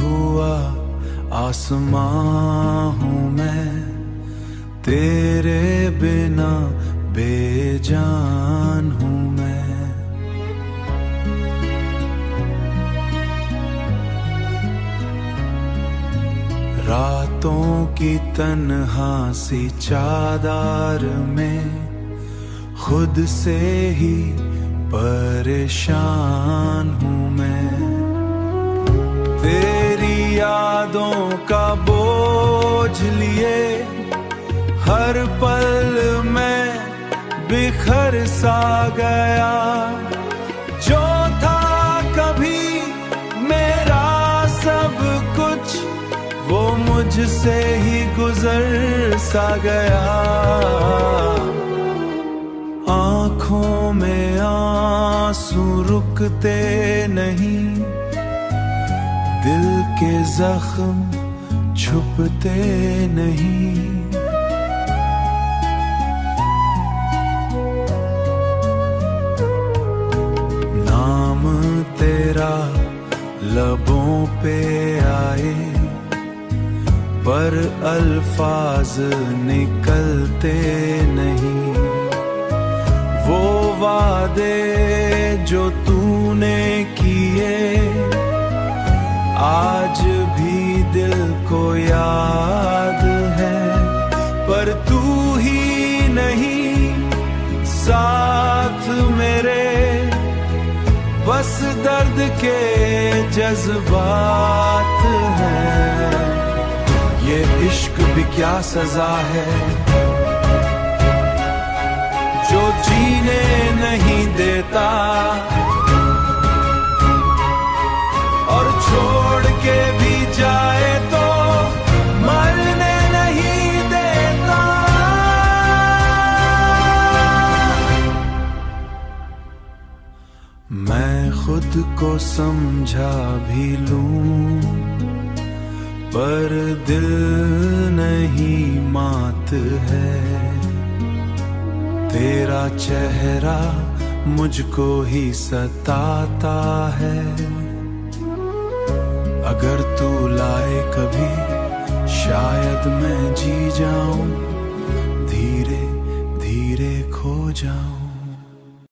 हुआ आसमां हूँ मैं, तेरे बिना बेजान हूँ मैं। रातों की तन्हा सी चादर में खुद से ही परेशान हूँ मैं। तेरी यादों का बोझ लिए हर पल मैं बिखर सा गया। जो था कभी मेरा सब कुछ वो मुझसे ही गुजर सा गया। आँखों में आंसू रुकते नहीं, दिल के जख्म छुपते नहीं। नाम तेरा लबों पे आए पर अल्फाज निकलते नहीं। वो वादे जो तूने किए आज भी दिल को याद है, पर तू ही नहीं साथ मेरे, बस दर्द के जज्बात हैं। ये इश्क भी क्या सजा है जो जीने नहीं देता और छोड़ के भी जाए तो मरने नहीं देता। मैं खुद को समझा भी लूं पर दिल नहीं मात है। तेरा चेहरा मुझको ही सताता है। अगर तू लाए कभी शायद मैं जी जाऊं, धीरे धीरे खो जाऊं।